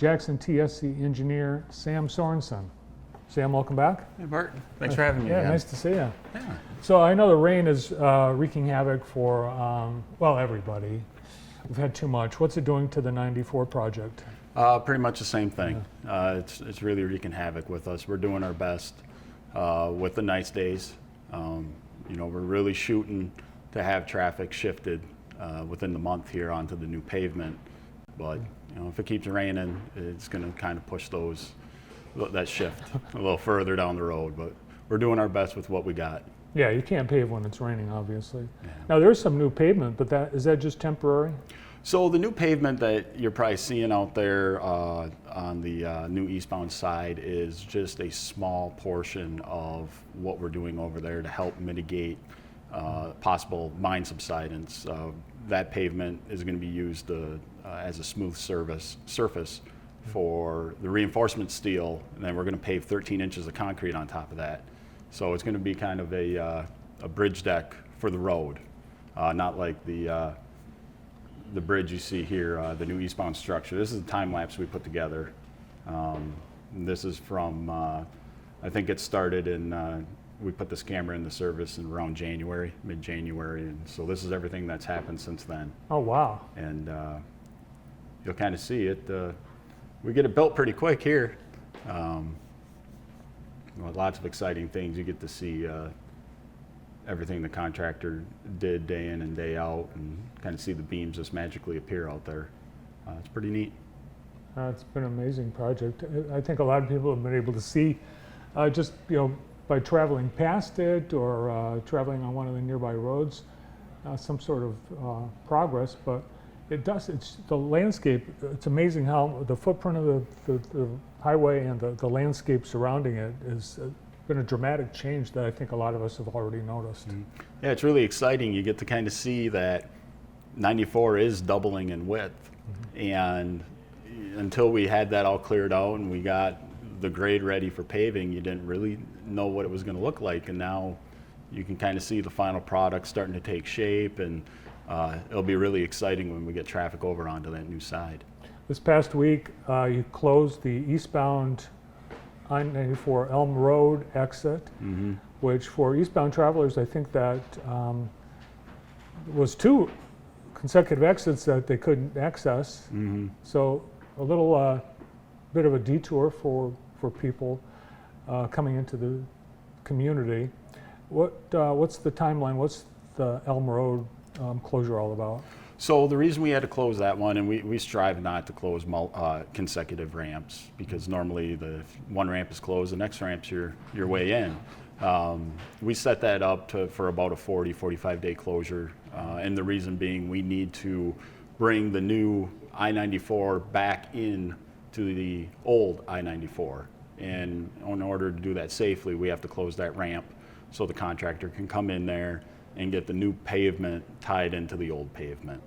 Jackson TSC engineer Sam Sorensen. Sam, welcome back. Hey, Bart. Thanks for having me. Yeah, again. nice to see you. Yeah. So I know the rain is wreaking havoc for, well, everybody. We've had too much. What's it doing to the 94 project? Pretty much the same thing. It's really wreaking havoc with us. We're doing our best with the nice days. We're really shooting to have traffic shifted within the month here onto the new pavement. But if it keeps raining, it's going to kind of push that shift a little further down the road. But we're doing our best with what we got. Yeah, you can't pave when it's raining, obviously. Yeah. Now there's some new pavement, but is that just temporary? So the new pavement that you're probably seeing out there on the new eastbound side is just a small portion of what we're doing over there to help mitigate possible mine subsidence. That pavement is going to be used as a smooth surface for the reinforcement steel, and then we're going to pave 13 inches of concrete on top of that. So it's going to be kind of a bridge deck for the road, not like the bridge you see here, the new eastbound structure. This is a time lapse we put together. This is from, I think it started we put this camera into service in around January, mid-January, and so this is everything that's happened since then. Oh, wow. And you'll kind of see it. We get it built pretty quick here. Lots of exciting things. You get to see everything the contractor did day in and day out, and kind of see the beams just magically appear out there. It's pretty neat. It's been an amazing project. I think a lot of people have been able to see just by traveling past it or traveling on one of the nearby roads, some sort of progress. But it's the landscape. It's amazing how the footprint of the highway and the landscape surrounding it has been a dramatic change that I think a lot of us have already noticed. Mm-hmm. Yeah, it's really exciting. You get to kind of see that 94 is doubling in width. Mm-hmm. And until we had that all cleared out and we got the grade ready for paving, you didn't really know what it was going to look like. And now you can kind of see the final product starting to take shape, and it'll be really exciting when we get traffic over onto that new side. This past week, you closed the eastbound I-94 Elm Road exit, mm-hmm. which for eastbound travelers, I think that was 2 consecutive exits that they couldn't access. Mm-hmm. So a little bit of a detour for people coming into the community. What's the timeline? What's the Elm Road closure all about? So the reason we had to close that one, and we strive not to close consecutive ramps, because normally if one ramp is closed, the next ramp's your way in. We set that up for about a 45 day closure, and the reason being we need to bring the new I-94 back in to the old I-94. And in order to do that safely, we have to close that ramp so the contractor can come in there and get the new pavement tied into the old pavement.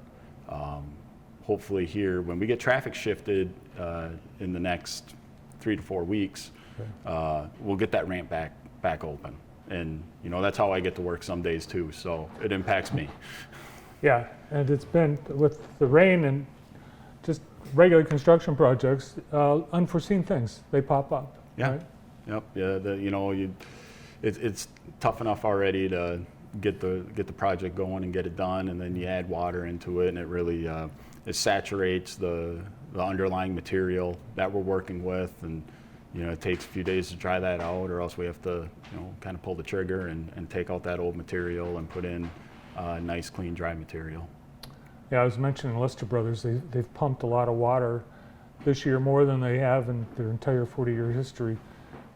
Hopefully here, when we get traffic shifted in the next 3 to 4 weeks, okay. We'll get that ramp back open. And that's how I get to work some days too, so it impacts me. Yeah, and it's been, with the rain and just regular construction projects, unforeseen things, they pop up. Yeah. Right? Yep. Yeah. It's tough enough already to get the project going and get it done, and then you add water into it, and it really it saturates the underlying material that we're working with, and it takes a few days to dry that out, or else we have to kind of pull the trigger and take out that old material and put in nice, clean, dry material. Yeah, I was mentioning Lister Brothers. They've pumped a lot of water this year, more than they have in their entire 40-year history,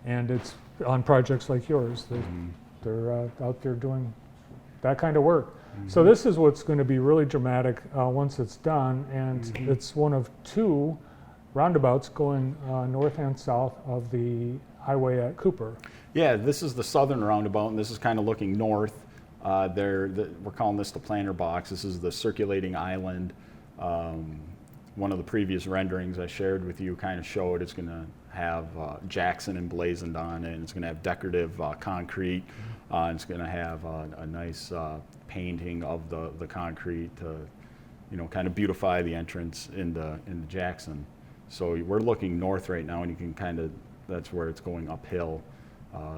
and it's on projects like yours. They're out there doing that kind of work. Mm-hmm. So this is what's going to be really dramatic once it's done, and mm-hmm. it's one of 2 roundabouts going north and south of the highway at Cooper. Yeah, this is the southern roundabout, and this is kind of looking north. We're calling this the planter box. This is the circulating island. One of the previous renderings I shared with you kind of showed it's going to have Jackson emblazoned on it, and it's going to have decorative concrete. And it's going to have a nice painting of the concrete to, kind of beautify the entrance into Jackson. So we're looking north right now, and you can kind of, that's where it's going uphill.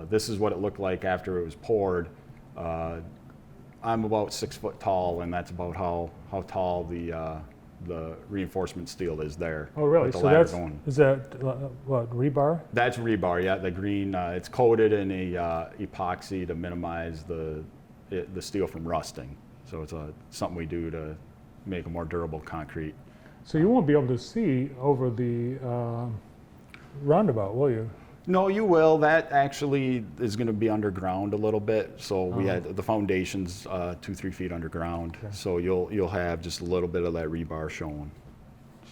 This is what it looked like after it was poured. I'm about 6 foot tall, and that's about how tall the reinforcement steel is there. Oh, really? with the So ladder that's, going. is that, what, rebar? That's rebar, yeah. The green, it's coated in a epoxy to minimize the steel from rusting. So it's something we do to make a more durable concrete. So you won't be able to see over the roundabout, will you? No, you will. That actually is going to be underground a little bit. So we had the foundation's 2-3 feet underground. Okay. So you'll have just a little bit of that rebar showing,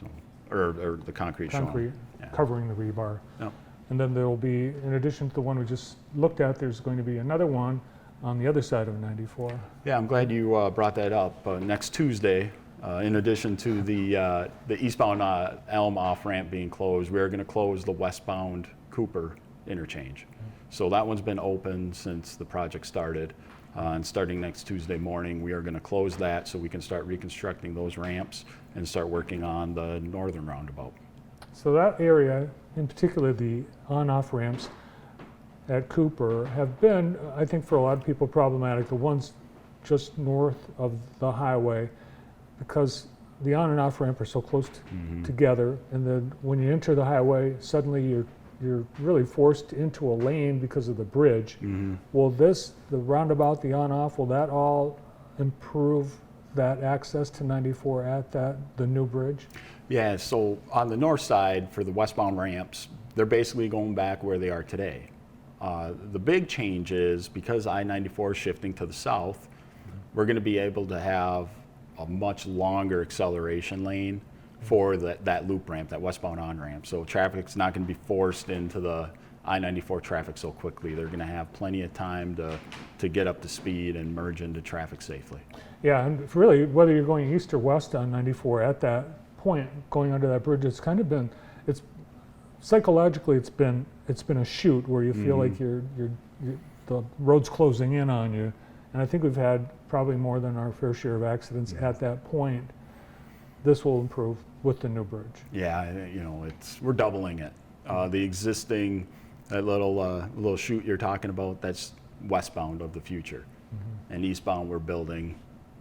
so or the concrete showing. Concrete Yeah. covering the rebar. Yep. And then there will be, in addition to the one we just looked at, there's going to be another one on the other side of 94. Yeah, I'm glad you brought that up. Next Tuesday, in addition to the eastbound Elm off-ramp being closed, we're going to close the westbound Cooper interchange. So that one's been open since the project started. And starting next Tuesday morning, we are going to close that so we can start reconstructing those ramps and start working on the northern roundabout. So that area, in particular the on-off ramps at Cooper, have been, I think for a lot of people, problematic. The ones just north of the highway, because the on and off ramp are so close together, and then when you enter the highway, suddenly you're really forced into a lane because of the bridge. Will the roundabout, the on-off, will that all improve that access to 94 at the new bridge? Yeah, so on the north side for the westbound ramps, they're basically going back where they are today. The big change is because I-94 is shifting to the south, we're going to be able to have a much longer acceleration lane for that loop ramp, that westbound on-ramp. So traffic's not going to be forced into the I-94 traffic so quickly. They're going to have plenty of time to get up to speed and merge into traffic safely. Yeah, and really, whether you're going east or west on 94, at that point, going under that bridge, it's kind of been, it's psychologically, it's been a chute where you feel like the road's closing in on you. And I think we've had probably more than our fair share of accidents at that point. This will improve with the new bridge. Yeah, we're doubling it. The existing, that little chute you're talking about, that's westbound of the future. And eastbound, we're building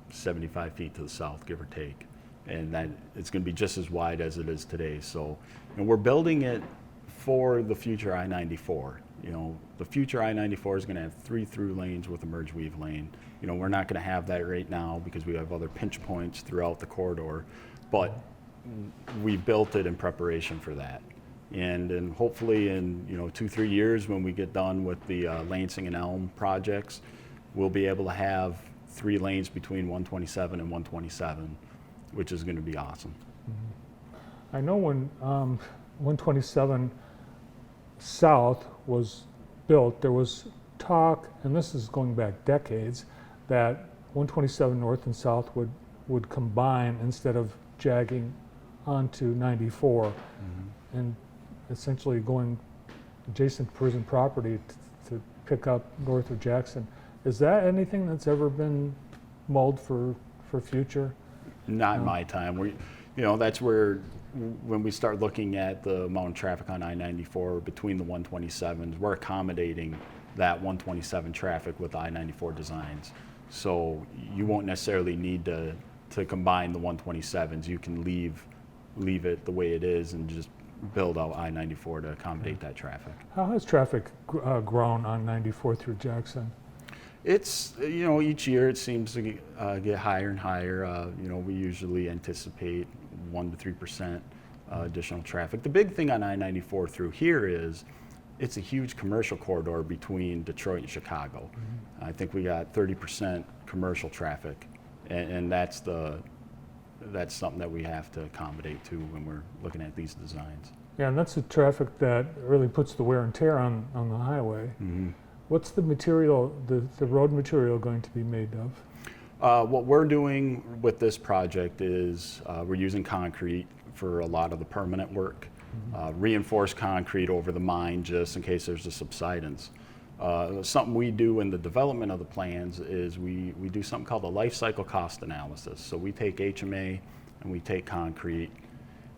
75 feet to the south, give or take. And that it's going to be just as wide as it is today. So, and we're building it for the future I-94. The future I-94 is going to have 3 through lanes with a merge weave lane. We're not going to have that right now because we have other pinch points throughout the corridor, but we built it in preparation for that. And hopefully in 2-3 years, when we get done with the Lansing and Elm projects, we'll be able to have 3 lanes between 127 and 127, which is going to be awesome. I know when 127 South was built, there was talk, and this is going back decades, that 127 North and South would combine instead of jagging onto 94 and essentially going adjacent to prison property to pick up north of Jackson. Is that anything that's ever been mulled for future? Not in my time. That's where, when we start looking at the amount of traffic on I-94 between the 127s, we're accommodating that 127 traffic with I-94 designs. So you won't necessarily need to combine the 127s. You can leave it the way it is and just build out I-94 to accommodate that traffic. How has traffic grown on 94 through Jackson? It's, each year it seems to get higher and higher. We usually anticipate 1 to 3% additional traffic. The big thing on I-94 through here is it's a huge commercial corridor between Detroit and Chicago. I think we got 30% commercial traffic, and that's something that we have to accommodate to when we're looking at these designs. Yeah, and that's the traffic that really puts the wear and tear on the highway. What's the material, the road material going to be made of? What we're doing with this project is we're using concrete for a lot of the permanent work. Reinforced concrete over the mine just in case there's a subsidence. Something we do in the development of the plans is we do something called a life cycle cost analysis. So we take HMA and we take concrete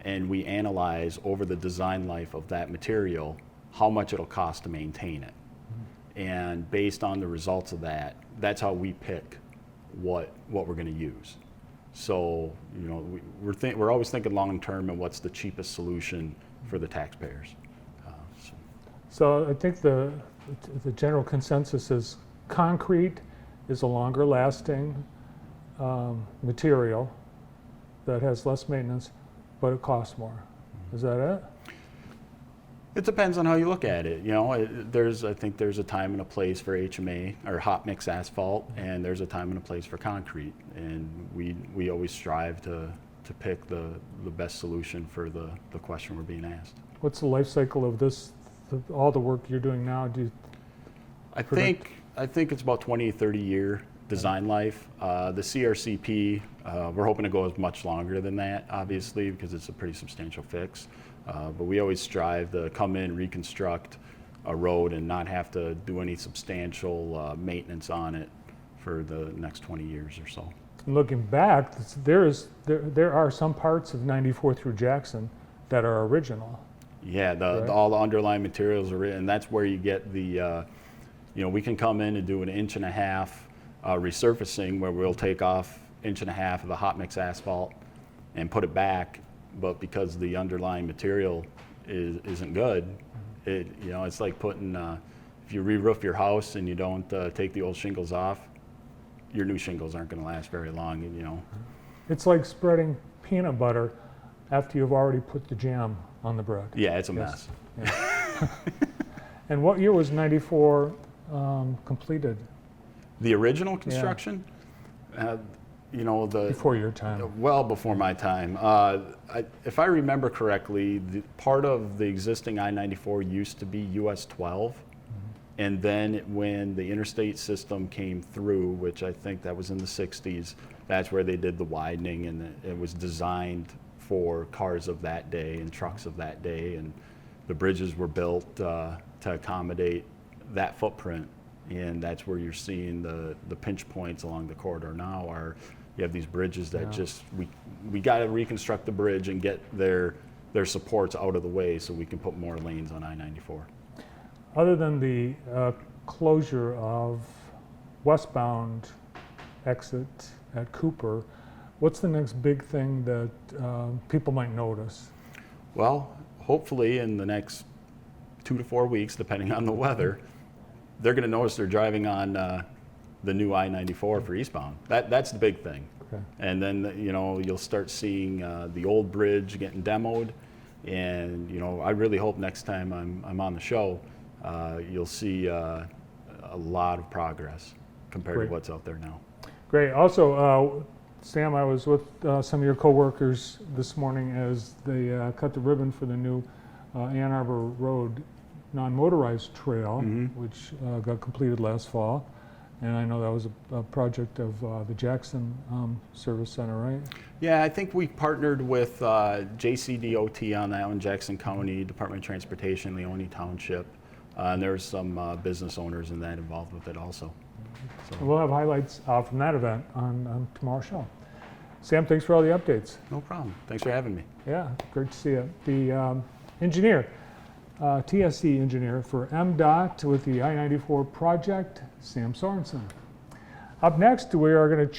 and we analyze over the design life of that material how much it'll cost to maintain it. And based on the results of that, that's how we pick what we're going to use. So, you know, we're always thinking long term and what's the cheapest solution for the taxpayers. So I think the general consensus is concrete is a longer lasting material that has less maintenance, but it costs more. Is that it? It depends on how you look at it. You know, I think there's a time and a place for HMA or hot mix asphalt, and there's a time and a place for concrete. And we always strive to pick the best solution for the question we're being asked. What's the life cycle of this, all the work you're doing now? I think it's about 20, 30 year design life. The CRCP, we're hoping to go much longer than that, obviously, because it's a pretty substantial fix. But we always strive to come in, reconstruct a road and not have to do any substantial maintenance on it for the next 20 years or so. Looking back, there are some parts of 94 through Jackson that are original. Yeah, Right. all the underlying materials are in, and that's where you get the, you know, we can come in and do an 1.5 inch resurfacing where we'll take off 1.5 inches of the hot mix asphalt and put it back, but because the underlying material isn't good, you know, it's like putting, if you re-roof your house and you don't take the old shingles off, your new shingles aren't going to last very long, you know. It's like spreading peanut butter after you've already put the jam on the bread. Yeah, it's a Yes. mess. Yeah. And what year was 94 completed? The original construction, you know, Before your time. well before my time. If I remember correctly, part of the existing I-94 used to be US 12. And then when the interstate system came through, which I think that was in the 60s, that's where they did the widening, and it was designed for cars of that day and trucks of that day, and the bridges were built to accommodate that footprint. And that's where you're seeing the pinch points along the corridor now are, you have these bridges that just, we got to reconstruct the bridge and get their supports out of the way so we can put more lanes on I-94. Other than the closure of westbound exit at Cooper, what's the next big thing that people might notice? Well, hopefully in the next 2 to 4 weeks, depending on the weather, they're going to notice they're driving on the new I-94 for eastbound. That's the big thing. Okay. And then, you know, you'll start seeing the old bridge getting demoed. And, you know, I really hope next time I'm on the show, you'll see a lot of progress compared Great. to what's out there now. Great. Also, Sam, I was with some of your coworkers this morning as they cut the ribbon for the new Ann Arbor Road non-motorized trail, which got completed last fall. And I know that was a project of the Jackson Service Center, right? Yeah, I think we partnered with JCDOT on that one, Jackson County, Department of Transportation, Leone Township. And there's some business owners in that involved with it also. So, We'll have highlights from that event on tomorrow's show. Sam, thanks for all the updates. no problem. Thanks for having me. Yeah, great to see you. The engineer, TSC engineer for MDOT with the I-94 project, Sam Sorensen. Up next, we are going to